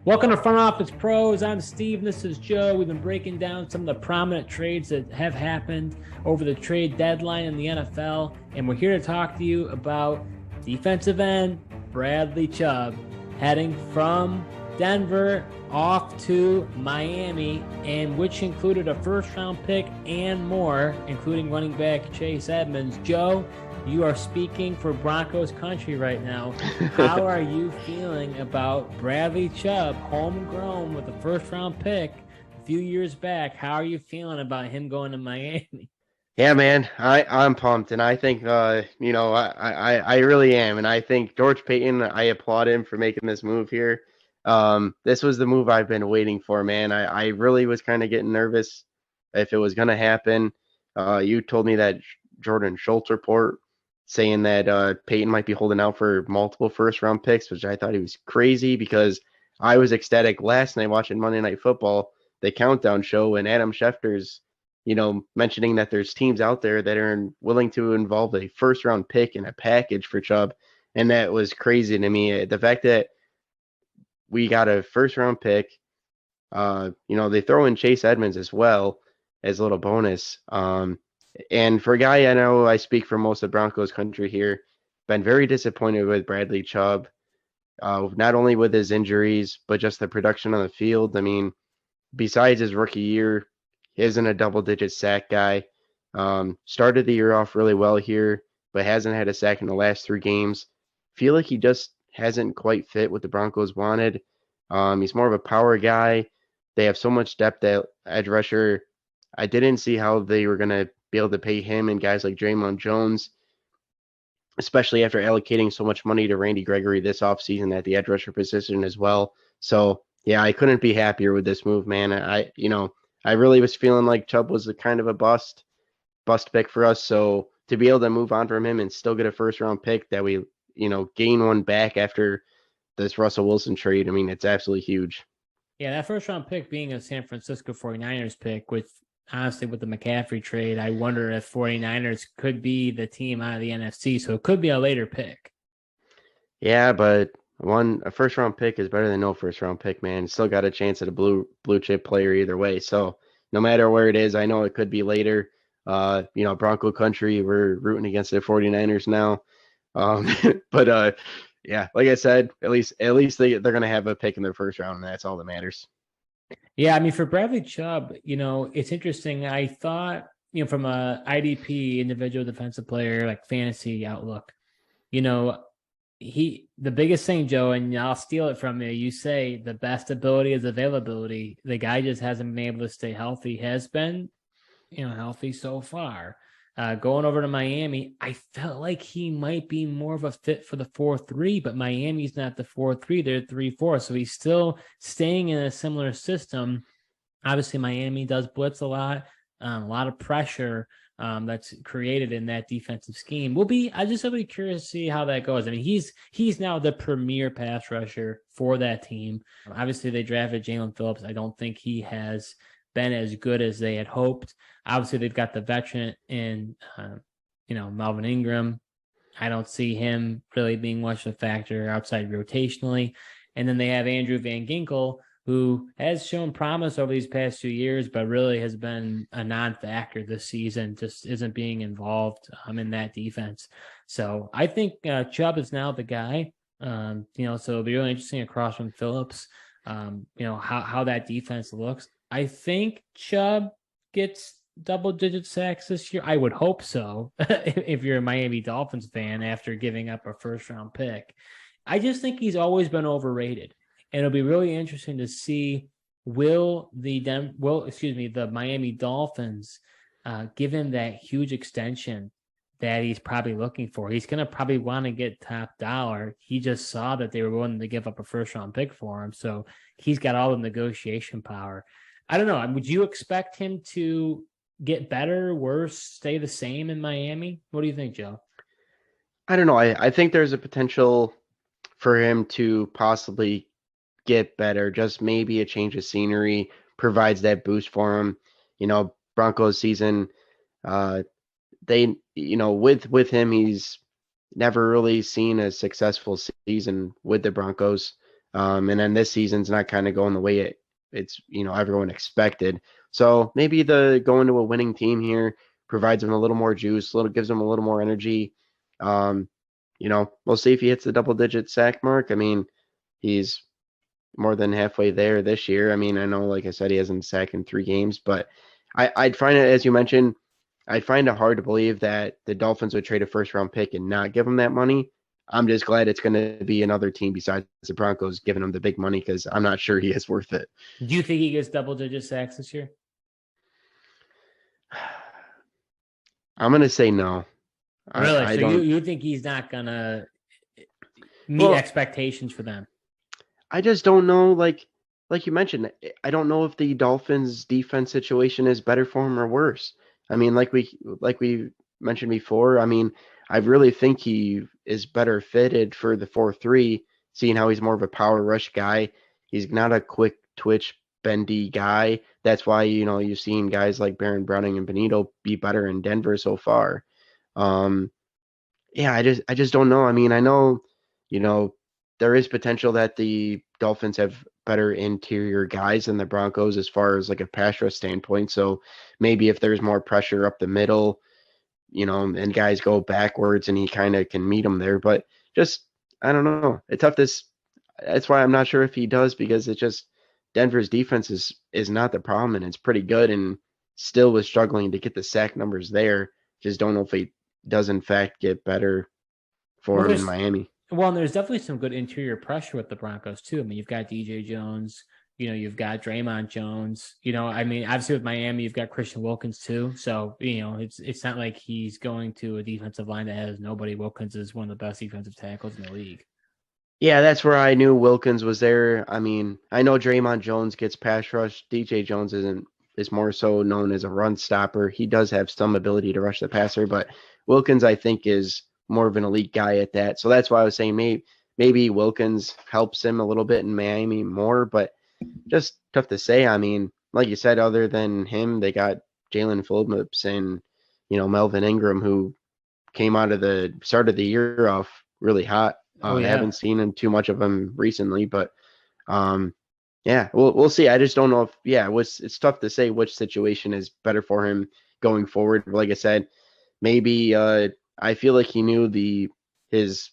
Welcome to Front Office Pros. I'm Steve, and this is Joe. We've been breaking down some of the prominent trades that have happened over the trade deadline in the NFL, and we're here to talk to you about defensive end Bradley Chubb heading from Denver off to Miami, and which included a first-round pick and more, including running back Chase Edmonds. Joe, you are speaking for Broncos country right now. How are you feeling about Bradley Chubb, homegrown with a first-round pick a few years back? How are you feeling about him going to Miami? Yeah, man, I'm pumped, and I think I really am, and I think George Payton, I applaud him for making this move here. This was the move I've been waiting for, man. I really was kind of getting nervous if it was gonna happen. You told me that Jordan Schultz report saying that Payton might be holding out for multiple first round picks, which I thought he was crazy because I was ecstatic last night watching Monday Night Football, the countdown show, and Adam Schefter's mentioning that there's teams out there that are willing to involve a first round pick in a package for Chubb. And that was crazy to me. The fact that we got a first round pick, they throw in Chase Edmonds as well as a little bonus. And for a guy, I know I speak for most of Broncos country here, been very disappointed with Bradley Chubb, not only with his injuries, but just the production on the field. I mean, besides his rookie year, he isn't a double-digit sack guy. Started the year off really well here, but hasn't had a sack in the last 3 games. Feel like he just hasn't quite fit what the Broncos wanted. He's more of a power guy. They have so much depth at edge rusher. I didn't see how they were going to be able to pay him and guys like Draymond Jones, especially after allocating so much money to Randy Gregory this offseason at the edge rusher position as well. So, yeah, I couldn't be happier with this move, man. I really was feeling like Chubb was a kind of a bust pick for us. So to be able to move on from him and still get a first round pick that we, gain one back after this Russell Wilson trade, I mean, it's absolutely huge. Yeah, that first-round pick being a San Francisco 49ers pick, with honestly with the McCaffrey trade, I wonder if 49ers could be the team out of the NFC, so it could be a later pick. Yeah, but a first round pick is better than no first round pick, man. Still got a chance at a blue chip player either way. So no matter where it is, I know it could be later. Bronco country, we're rooting against the 49ers now. Um, but yeah, like I said, at least they're gonna have a pick in their first round, and that's all that matters. Yeah, I mean, for Bradley Chubb, it's interesting. I thought, from a IDP, individual defensive player, like fantasy outlook, you know, the biggest thing, Joe, and I'll steal it from you. You say the best ability is availability. The guy just hasn't been able to stay healthy. Has been, healthy so far. Going over to Miami, I felt like he might be more of a fit for the 4-3, but Miami's not the 4-3; they're 3-4. So he's still staying in a similar system. Obviously, Miami does blitz a lot of pressure that's created in that defensive scheme. I just will be curious to see how that goes. I mean, he's now the premier pass rusher for that team. Obviously, they drafted Jalen Phillips. I don't think he has been as good as they had hoped. Obviously, they've got the veteran in, Melvin Ingram. I don't see him really being much of a factor outside rotationally. And then they have Andrew Van Ginkel, who has shown promise over these past 2 years, but really has been a non-factor this season, just isn't being involved in that defense. So I think Chubb is now the guy. So it'll be really interesting across from Phillips, how that defense looks. I think Chubb gets double-digit sacks this year. I would hope so if you're a Miami Dolphins fan after giving up a first-round pick. I just think he's always been overrated. And it'll be really interesting to see the Miami Dolphins give him that huge extension that he's probably looking for. He's going to probably want to get top dollar. He just saw that they were willing to give up a first-round pick for him, so he's got all the negotiation power. I don't know. Would you expect him to get better, worse, stay the same in Miami? What do you think, Joe? I don't know. I think there's a potential for him to possibly get better. Just maybe a change of scenery provides that boost for him. Broncos season, with him, he's never really seen a successful season with the Broncos. And then this season's not kind of going the way it's everyone expected. So maybe the going to a winning team here provides him a little more juice, gives him a little more energy. Um, we'll see if he hits the double-digit sack mark. I mean, he's more than halfway there this year. I mean, I know, like I said, he hasn't sacked in 3 games, but I'd find it, as you mentioned, I'd find it hard to believe that the Dolphins would trade a first-round pick and not give him that money. I'm just glad it's going to be another team besides the Broncos giving him the big money because I'm not sure he is worth it. Do you think he gets double-digit sacks this year? I'm going to say no. Really? I So don't. you think he's not gonna meet Well, expectations for them? I just don't know. Like you mentioned, I don't know if the Dolphins' defense situation is better for him or worse. I mean, like we mentioned before. I mean, I really think he is better fitted for the 4-3, seeing how he's more of a power rush guy. He's not a quick twitch, bendy guy. That's why you've seen guys like Baron Browning and Benito be better in Denver so far. Um, yeah, I just don't know. I mean, I know, you know, there is potential that the Dolphins have better interior guys than the Broncos as far as like a pass rush standpoint. So maybe if there's more pressure up the middle, and guys go backwards and he kind of can meet them there. But just I don't know. It's tough this that's why I'm not sure if he does because it's just Denver's defense is not the problem and it's pretty good and still was struggling to get the sack numbers there. Just don't know if he does in fact get better for Well, him in Miami. and there's definitely some good interior pressure with the Broncos too. I mean, you've got DJ Jones, you've got Draymond Jones. I mean, obviously with Miami, you've got Christian Wilkins too. So it's not like he's going to a defensive line that has nobody. Wilkins is one of the best defensive tackles in the league. Yeah, that's where I knew Wilkins was there. I mean, I know Draymond Jones gets pass rush. DJ Jones is more so known as a run stopper. He does have some ability to rush the passer, but Wilkins I think is more of an elite guy at that. So that's why I was saying maybe Wilkins helps him a little bit in Miami more, but just tough to say. I mean, like you said, other than him, they got Jalen Phillips and Melvin Ingram who came out of the start of the year off really hot. Oh I yeah. haven't seen him too much of him recently, but um, yeah, we'll see. I just don't know if it's tough to say which situation is better for him going forward. Like I said, maybe I feel like he knew his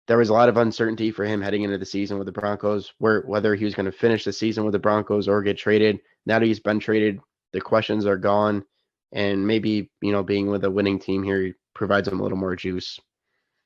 there was a lot of uncertainty for him heading into the season with the Broncos, whether he was going to finish the season with the Broncos or get traded. Now that he's been traded, the questions are gone, and maybe being with a winning team here provides him a little more juice.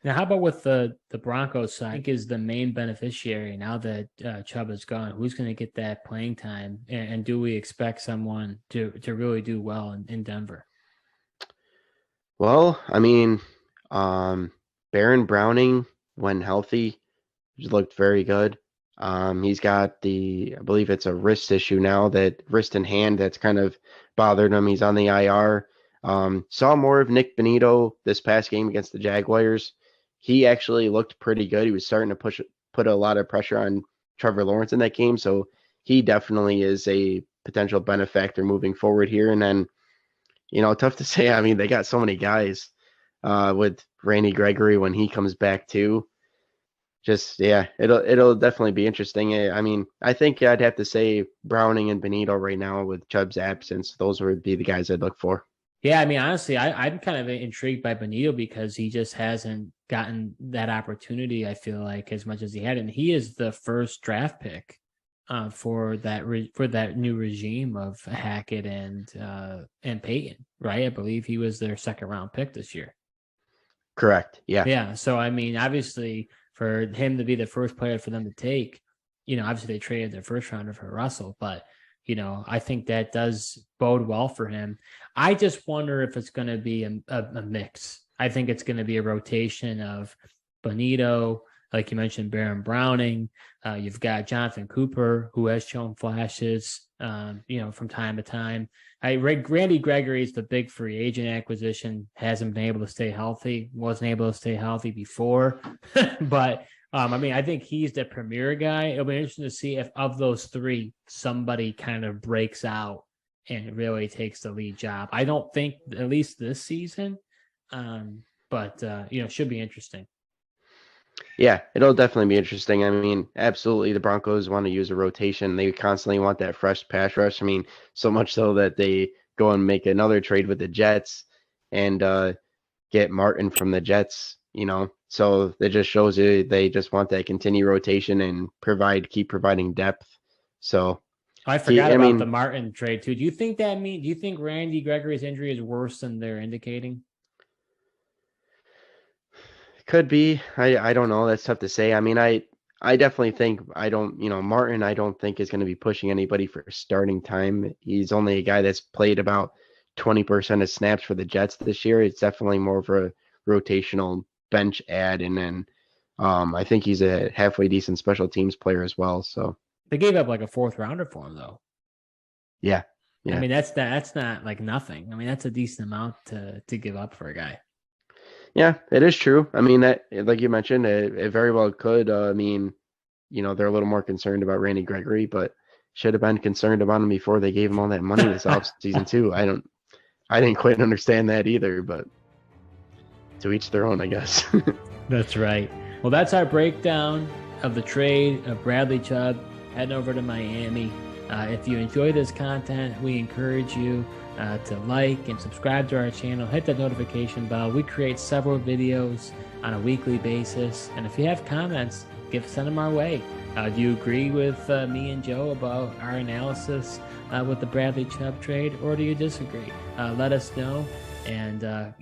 Now, how about with the Broncos side? I think is the main beneficiary now that Chubb is gone. Who's going to get that playing time, and do we expect someone to really do well in Denver? Well, I mean, Baron Browning, when healthy, looked very good. He's got I believe it's a wrist issue now, that wrist and hand that's kind of bothered him. He's on the IR. Saw more of Nick Benito this past game against the Jaguars. He actually looked pretty good. He was starting to put a lot of pressure on Trevor Lawrence in that game. So he definitely is a potential benefactor moving forward here. And then, tough to say. I mean, they got so many guys with Randy Gregory when he comes back too. Just yeah, it'll definitely be interesting. I mean, I think I'd have to say Browning and Benito right now with Chubb's absence. Those would be the guys I'd look for. Yeah, I mean, honestly, I'm kind of intrigued by Benito because he just hasn't gotten that opportunity. I feel like as much as he had, and he is the first draft pick for that new regime of Hackett and Peyton, right? I believe he was their second round pick this year. Correct. Yeah. Yeah. So, I mean, obviously, for him to be the first player for them to take, obviously they traded their first rounder for Russell, but, I think that does bode well for him. I just wonder if it's going to be a mix. I think it's going to be a rotation of Benito, like you mentioned, Baron Browning. You've got Jonathan Cooper, who has shown flashes, from time to time. Randy Gregory is the big free agent acquisition. Hasn't been able to stay healthy. Wasn't able to stay healthy before, but I mean, I think he's the premier guy. It'll be interesting to see if of those three, somebody kind of breaks out and really takes the lead job. I don't think at least this season, but should be interesting. Yeah, it'll definitely be interesting. I mean, absolutely, the Broncos want to use a rotation. They constantly want that fresh pass rush. I mean, so much so that they go and make another trade with the Jets and get Martin from the Jets, you know. So it just shows you they just want that continued rotation and keep providing depth. So, I forgot I about the mean, Martin trade too. Do you think Randy Gregory's injury is worse than they're indicating? could be. I don't know. That's tough to say. I mean, I definitely think I don't, Martin I don't think is going to be pushing anybody for starting time. He's only a guy that's played about 20% of snaps for the Jets this year. It's definitely more of a rotational bench ad, and then I think he's a halfway decent special teams player as well. So They gave up like a fourth rounder for him though. yeah, I yeah. mean, that's not like nothing. I mean, that's a decent amount to give up for a guy. Yeah, it is true. I mean, that like you mentioned, it very well could. I mean, they're a little more concerned about Randy Gregory, but should have been concerned about him before they gave him all that money this offseason too. I didn't quite understand that either, but to each their own, I guess. That's right. Well, that's our breakdown of the trade of Bradley Chubb heading over to Miami. If you enjoy this content, we encourage you to like and subscribe to our channel. Hit that notification bell. We create several videos on a weekly basis. And if you have comments, send them our way. Do you agree with me and Joe about our analysis with the Bradley Chubb trade, or do you disagree? Let us know. And,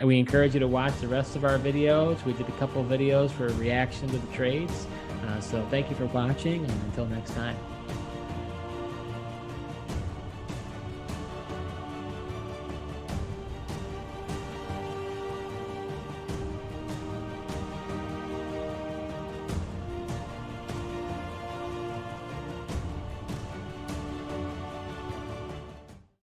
we encourage you to watch the rest of our videos. We did a couple of videos for reaction to the trades. So thank you for watching, and until next time.